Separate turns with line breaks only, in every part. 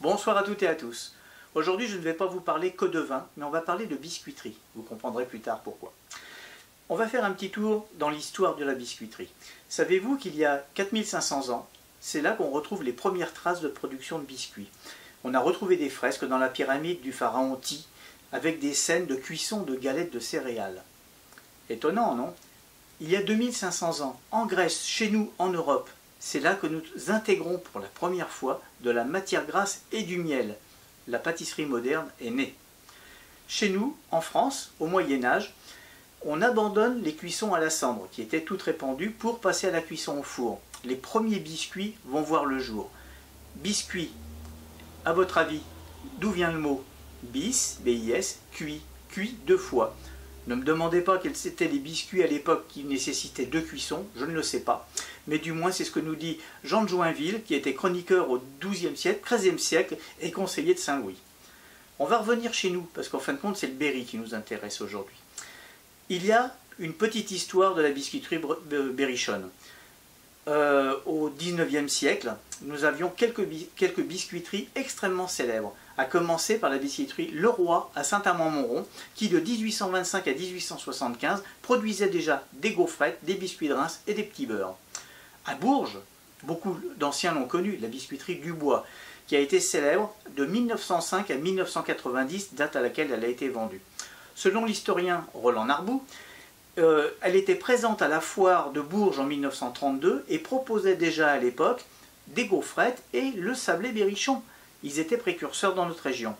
Bonsoir à toutes et à tous. Aujourd'hui, je ne vais pas vous parler que de vin, mais on va parler de biscuiterie. Vous comprendrez plus tard pourquoi. On va faire un petit tour dans l'histoire de la biscuiterie. Savez-vous qu'il y a 4500 ans, c'est là qu'on retrouve les premières traces de production de biscuits. On a retrouvé des fresques dans la pyramide du pharaon Thi, avec des scènes de cuisson de galettes de céréales. Étonnant, non? Il y a 2500 ans, en Grèce, chez nous, en Europe, c'est là que nous intégrons pour la première fois de la matière grasse et du miel. La pâtisserie moderne est née. Chez nous, en France, au Moyen-Âge, on abandonne les cuissons à la cendre, qui étaient toutes répandues, pour passer à la cuisson au four. Les premiers biscuits vont voir le jour. Biscuit, à votre avis, d'où vient le mot? Bis, B-I-S, cuit, cuit deux fois. Ne me demandez pas quels étaient les biscuits à l'époque qui nécessitaient deux cuissons, je ne le sais pas. Mais du moins c'est ce que nous dit Jean de Joinville, qui était chroniqueur au XIIe siècle, XIIIe siècle, et conseiller de Saint-Louis. On va revenir chez nous, parce qu'en fin de compte c'est le Berry qui nous intéresse aujourd'hui. Il y a une petite histoire de la biscuiterie berrichonne. Au XIXe siècle, nous avions quelques biscuiteries extrêmement célèbres, à commencer par la biscuiterie Leroy à Saint-Amand-Montrond, qui de 1825 à 1875 produisait déjà des gaufrettes, des biscuits de Reims et des petits beurres. À Bourges, beaucoup d'anciens l'ont connu, la biscuiterie Dubois, qui a été célèbre de 1905 à 1990, date à laquelle elle a été vendue. Selon l'historien Roland Narboux, elle était présente à la foire de Bourges en 1932 et proposait déjà à l'époque des gaufrettes et le sablé berrichon. Ils étaient précurseurs dans notre région.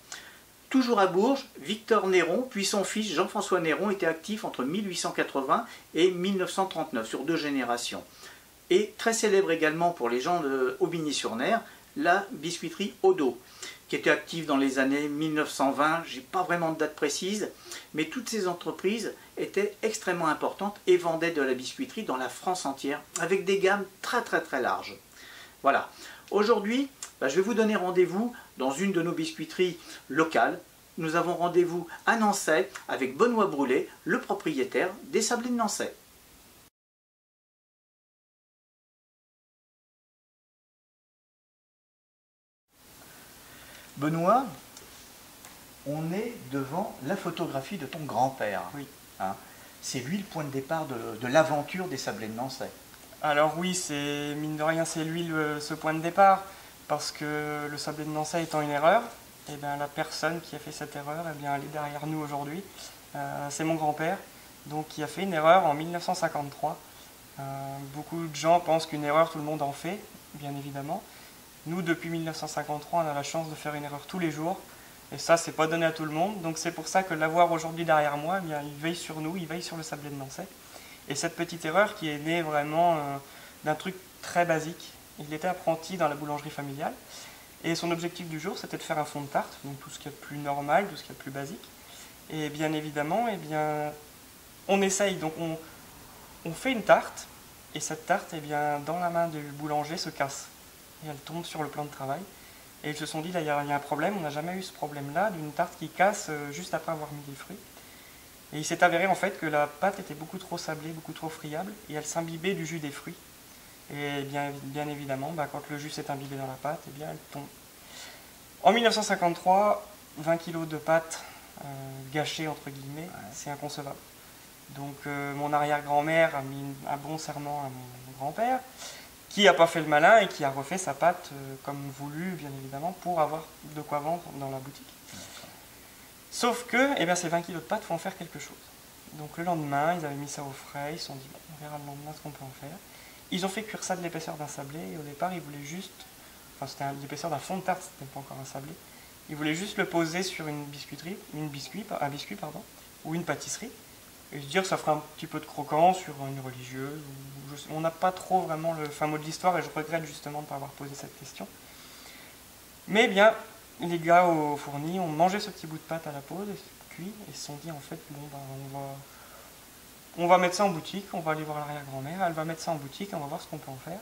Toujours à Bourges, Victor Néron, puis son fils Jean-François Néron étaient actifs entre 1880 et 1939, sur 2 générations. Et très célèbre également pour les gens de Aubigny-sur-Ner, la biscuiterie Odo, qui était active dans les années 1920, je n'ai pas vraiment de date précise, mais toutes ces entreprises étaient extrêmement importantes et vendaient de la biscuiterie dans la France entière, avec des gammes très larges. Voilà. Aujourd'hui, je vais vous donner rendez-vous dans une de nos biscuiteries locales. Nous avons rendez-vous à Nançay avec Benoît Brûlé, le propriétaire des Sablés de Nançay. Benoît, on est devant la photographie de ton grand-père.
Oui.
Hein, c'est lui le point de départ de l'aventure des Sablés de Nançay.
Alors oui, c'est mine de rien, c'est lui ce point de départ, parce que le sablé de Nançay étant une erreur, et bien la personne qui a fait cette erreur, et bien elle est derrière nous aujourd'hui. C'est mon grand-père, donc qui a fait une erreur en 1953. Beaucoup de gens pensent qu'une erreur, tout le monde en fait, bien évidemment. Nous, depuis 1953, on a la chance de faire une erreur tous les jours, et ça, c'est pas donné à tout le monde. Donc c'est pour ça que l'avoir aujourd'hui derrière moi, eh bien, il veille sur nous, il veille sur le sablé de Nançay. Et cette petite erreur qui est née vraiment d'un truc très basique. Il était apprenti dans la boulangerie familiale. Et son objectif du jour, c'était de faire un fond de tarte, donc tout ce qu'il y a de plus normal, tout ce qu'il y a de plus basique. Et bien évidemment, eh bien, on essaye, donc on fait une tarte, et cette tarte, eh bien, dans la main du boulanger, se casse. Et elle tombe sur le plan de travail. Et ils se sont dit, là, il y a un problème, on n'a jamais eu ce problème-là, d'une tarte qui casse juste après avoir mis des fruits. Et il s'est avéré en fait que la pâte était beaucoup trop sablée, beaucoup trop friable, et elle s'imbibait du jus des fruits. Et bien évidemment, quand le jus s'est imbibé dans la pâte, eh bien elle tombe. En 1953, 20 kg de pâte gâchée, entre guillemets, c'est inconcevable. Donc mon arrière-grand-mère a mis un bon serment à mon grand-père, qui n'a pas fait le malin et qui a refait sa pâte comme voulu, bien évidemment, pour avoir de quoi vendre dans la boutique. Sauf que eh bien, ces 20 kg de pâte, il faut en faire quelque chose. Donc le lendemain, ils avaient mis ça au frais, ils se sont dit, bon, on verra le lendemain ce qu'on peut en faire. Ils ont fait cuire ça de l'épaisseur d'un sablé, et au départ, ils voulaient juste, enfin c'était l'épaisseur d'un fond de tarte, c'était pas encore un sablé, ils voulaient juste le poser sur un biscuit, ou une pâtisserie, et se dire que ça ferait un petit peu de croquant sur une religieuse. On n'a pas trop vraiment le fin mot de l'histoire, et je regrette justement de ne pas avoir posé cette question. Mais eh bien, les gars au fourni ont mangé ce petit bout de pâte à la pause, cuit, et se sont dit en fait, bon, on va mettre ça en boutique, on va aller voir l'arrière-grand-mère, elle va mettre ça en boutique, et on va voir ce qu'on peut en faire.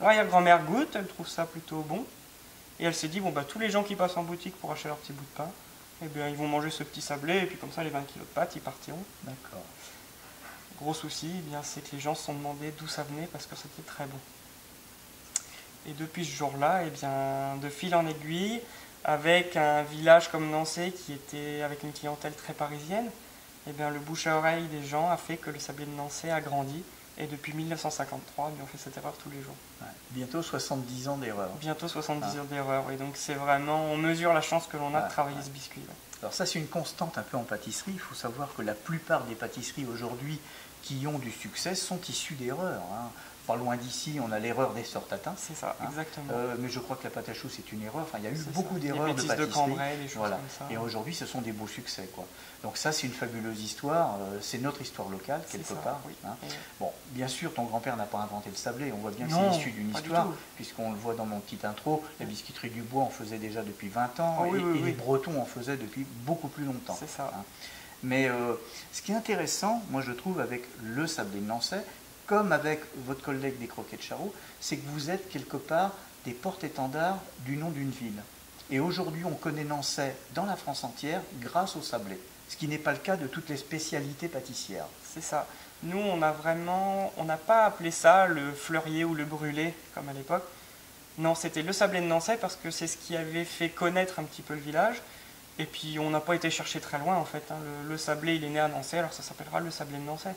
L'arrière-grand-mère goûte, elle trouve ça plutôt bon, et elle s'est dit, bon, tous les gens qui passent en boutique pour acheter leur petit bout de pain, eh bien, ils vont manger ce petit sablé, et puis comme ça, les 20 kg de pâte, ils partiront.
D'accord.
Gros souci, eh bien, c'est que les gens se sont demandé d'où ça venait, parce que c'était très bon. Et depuis ce jour-là, eh bien, de fil en aiguille, avec un village comme Nançay qui était avec une clientèle très parisienne, eh bien, le bouche à oreille des gens a fait que le sablé de Nançay a grandi. Et depuis 1953, on fait cette erreur tous les jours.
Ouais. Bientôt 70 ans d'erreur.
Bientôt 70 ans d'erreur. Et donc c'est vraiment, on mesure la chance que l'on a de travailler ce biscuit.
Alors ça c'est une constante un peu en pâtisserie. Il faut savoir que la plupart des pâtisseries aujourd'hui qui ont du succès sont issues d'erreurs. Pas loin d'ici, on a l'erreur des sortatins.
C'est ça, exactement.
Mais je crois que la pâte à choux, c'est une erreur. Enfin, il y a eu beaucoup d'erreurs de pâtisserie.
De Cambrai, des choses comme ça.
Et aujourd'hui, ce sont des beaux succès, quoi. Donc ça, c'est une fabuleuse histoire. C'est notre histoire locale, quelque part. Oui. Bon, bien sûr, ton grand-père n'a pas inventé le sablé. On voit bien que c'est issu d'une histoire, puisqu'on le voit dans mon petit intro. La biscuiterie du Bois en faisait déjà depuis 20 ans, et les Bretons en faisaient depuis beaucoup plus longtemps.
C'est ça.
Mais ce qui est intéressant, moi je trouve, avec le sablé de Nançay, comme avec votre collègue des Croquets de Charroux, c'est que vous êtes quelque part des porte-étendards du nom d'une ville. Et aujourd'hui, on connaît Nançay dans la France entière grâce au sablé, ce qui n'est pas le cas de toutes les spécialités pâtissières.
C'est ça. Nous, on n'a pas appelé ça le fleurier ou le brûlé, comme à l'époque. Non, c'était le sablé de Nançay parce que c'est ce qui avait fait connaître un petit peu le village. Et puis, on n'a pas été chercher très loin, en fait. Le sablé, il est né à Nançay, alors ça s'appellera le sablé de Nançay.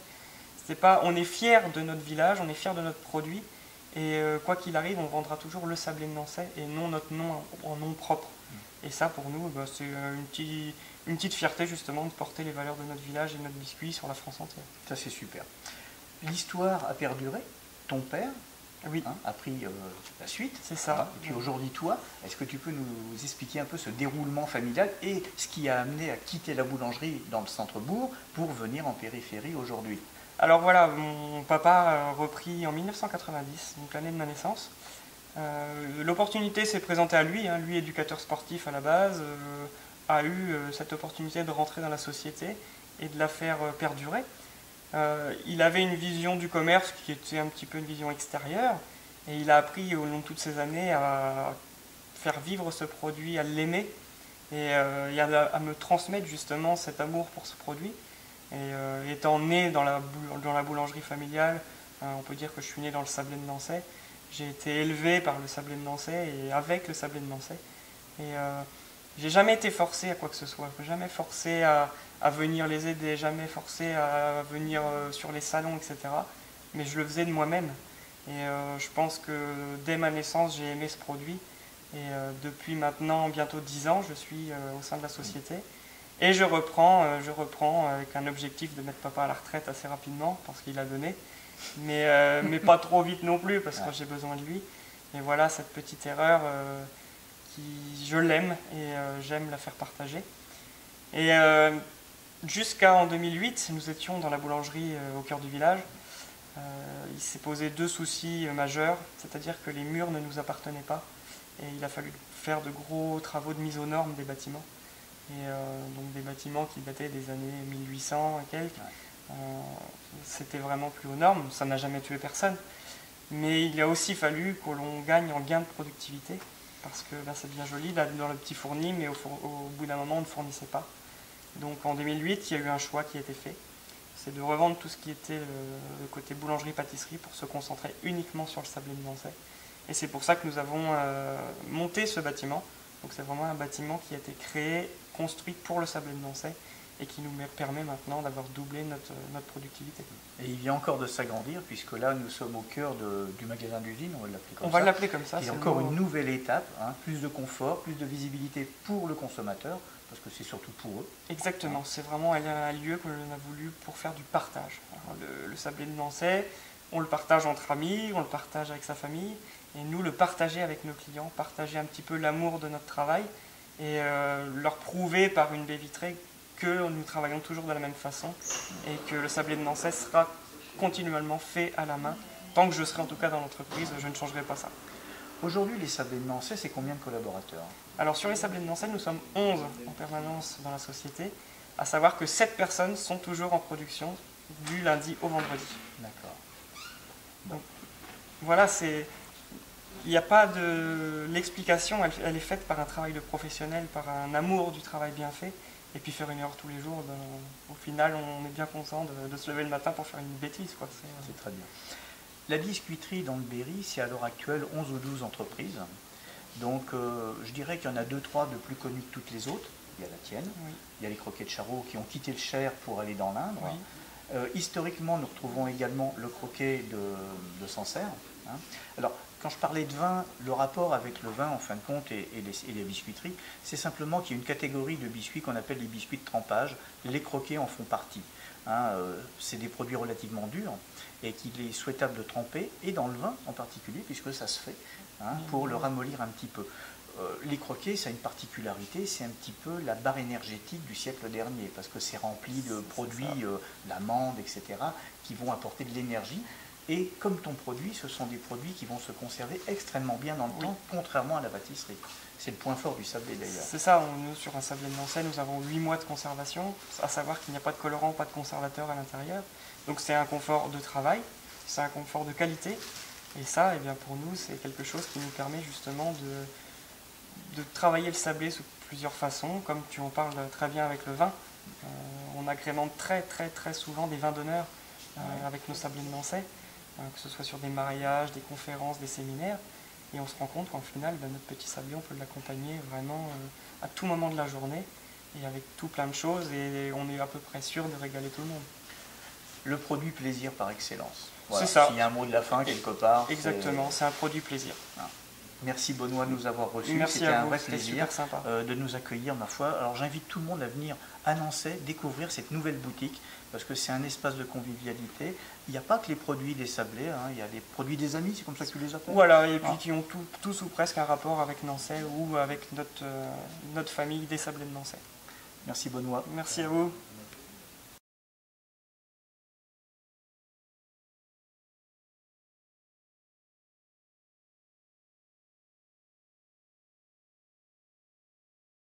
On est fiers de notre village, on est fiers de notre produit, et quoi qu'il arrive, on vendra toujours le sablé de Nançay et non notre nom en nom propre. Et ça, pour nous, c'est une petite fierté justement de porter les valeurs de notre village et de notre biscuit sur la France entière.
Ça, c'est super. L'histoire a perduré. Ton père a pris la suite.
C'est ça.
Et puis aujourd'hui, toi, est-ce que tu peux nous expliquer un peu ce déroulement familial et ce qui a amené à quitter la boulangerie dans le centre-bourg pour venir en périphérie aujourd'hui?
Alors voilà, mon papa a repris en 1990, donc l'année de ma naissance. L'opportunité s'est présentée à lui, lui éducateur sportif à la base, a eu cette opportunité de rentrer dans la société et de la faire perdurer. Il avait une vision du commerce qui était un petit peu une vision extérieure, et il a appris au long de toutes ces années à faire vivre ce produit, à l'aimer, et à me transmettre justement cet amour pour ce produit. Et étant né dans la boulangerie familiale, on peut dire que je suis né dans le sablé de Nançay. J'ai été élevé par le sablé de Nançay et avec le sablé de Nançay. Et j'ai jamais été forcé à quoi que ce soit, jamais forcé à venir les aider, jamais forcé à venir sur les salons, etc. Mais je le faisais de moi-même. Et je pense que dès ma naissance, j'ai aimé ce produit. Et depuis maintenant bientôt 10 ans, je suis au sein de la société. Et je reprends avec un objectif de mettre papa à la retraite assez rapidement, parce qu'il a donné, mais pas trop vite non plus, parce que j'ai besoin de lui. Et voilà, cette petite erreur, je l'aime et j'aime la faire partager. Et jusqu'en 2008, nous étions dans la boulangerie au cœur du village. Il s'est posé deux soucis majeurs, c'est-à-dire que les murs ne nous appartenaient pas, et il a fallu faire de gros travaux de mise aux normes des bâtiments. Et donc des bâtiments qui dataient des années 1800 et quelques. C'était vraiment plus aux normes, ça n'a jamais tué personne. Mais il a aussi fallu que l'on gagne en gain de productivité, parce que c'est bien joli là, dans le petit fourni, mais au bout d'un moment on ne fournissait pas. Donc en 2008, il y a eu un choix qui a été fait, c'est de revendre tout ce qui était le côté boulangerie-pâtisserie pour se concentrer uniquement sur le sablé de Nançay. Et c'est pour ça que nous avons monté ce bâtiment. Donc c'est vraiment un bâtiment qui a été créé, construit pour le sablé de Nançay et qui nous permet maintenant d'avoir doublé notre productivité.
Et il vient encore de s'agrandir, puisque là nous sommes au cœur du magasin d'usine, on va l'appeler comme ça.
On va l'appeler comme ça.
C'est encore une nouvelle étape, plus de confort, plus de visibilité pour le consommateur, parce que c'est surtout pour eux.
Exactement, c'est vraiment un lieu que l'on a voulu pour faire du partage. Le sablé de Nançay, on le partage entre amis, on le partage avec sa famille, et nous le partager avec nos clients, partager un petit peu l'amour de notre travail et leur prouver par une baie vitrée que nous travaillons toujours de la même façon et que le sablé de Nançay sera continuellement fait à la main. Tant que je serai en tout cas dans l'entreprise, je ne changerai pas ça.
Aujourd'hui, les sablés de Nançay, c'est combien de collaborateurs?
Alors sur les sablés de Nançay, nous sommes 11 en permanence dans la société, à savoir que 7 personnes sont toujours en production du lundi au vendredi.
D'accord.
Donc voilà, il n'y a pas de... L'explication, elle est faite par un travail de professionnel, par un amour du travail bien fait. Et puis faire une erreur tous les jours, au final, on est bien content de se lever le matin pour faire une bêtise, quoi.
C'est très bien. La biscuiterie dans le Berry, c'est à l'heure actuelle 11 ou 12 entreprises. Donc je dirais qu'il y en a 2-3 de plus connues que toutes les autres. Il y a la tienne,
Oui.
il y a les Croquets de Charot qui ont quitté le Cher pour aller dans l'Indre.
Oui.
Historiquement, nous retrouvons également le croquet de Sancerre. Hein. Alors, quand je parlais de vin, le rapport avec le vin, en fin de compte, et les biscuiteries, c'est simplement qu'il y a une catégorie de biscuits qu'on appelle les biscuits de trempage. Les croquets en font partie. Hein, c'est des produits relativement durs et qu'il est souhaitable de tremper, et dans le vin en particulier, puisque ça se fait, hein, pour le ramollir un petit peu. Les croquets, ça a une particularité, c'est un petit peu la barre énergétique du siècle dernier, parce que c'est rempli de produits, d'amandes, etc., qui vont apporter de l'énergie. Et comme ton produit, ce sont des produits qui vont se conserver extrêmement bien dans le temps, contrairement à la pâtisserie. C'est le point fort du sablé d'ailleurs.
C'est ça, nous sur un sablé de Nancy, nous avons 8 mois de conservation, à savoir qu'il n'y a pas de colorant, pas de conservateur à l'intérieur. Donc c'est un confort de travail, c'est un confort de qualité. Et ça, eh bien, pour nous, c'est quelque chose qui nous permet justement de travailler le sablé sous plusieurs façons, comme tu en parles très bien avec le vin. On agrémente très souvent des vins d'honneur avec nos sablés de Nancy, que ce soit sur des mariages, des conférences, des séminaires. Et on se rend compte qu'en final, notre petit sablé, on peut l'accompagner vraiment à tout moment de la journée et avec tout plein de choses, et on est à peu près sûr de régaler tout le monde.
Le produit plaisir par excellence.
Voilà. C'est ça.
S'il y a un mot de la fin quelque part.
Exactement, c'est un produit plaisir.
Ah. Merci Benoît de nous avoir reçus.
C'était
un vrai plaisir
sympa.
De nous accueillir, ma foi. Alors j'invite tout le monde à venir à Nancy découvrir cette nouvelle boutique, parce que c'est un espace de convivialité. Il n'y a pas que les produits des sablés, hein. Il y a des produits des amis, c'est comme ça que tu les appelles.
Voilà, et puis qui ont tous ou presque un rapport avec Nancy ou avec notre famille des sablés de Nancy.
Merci Benoît.
Merci à vous.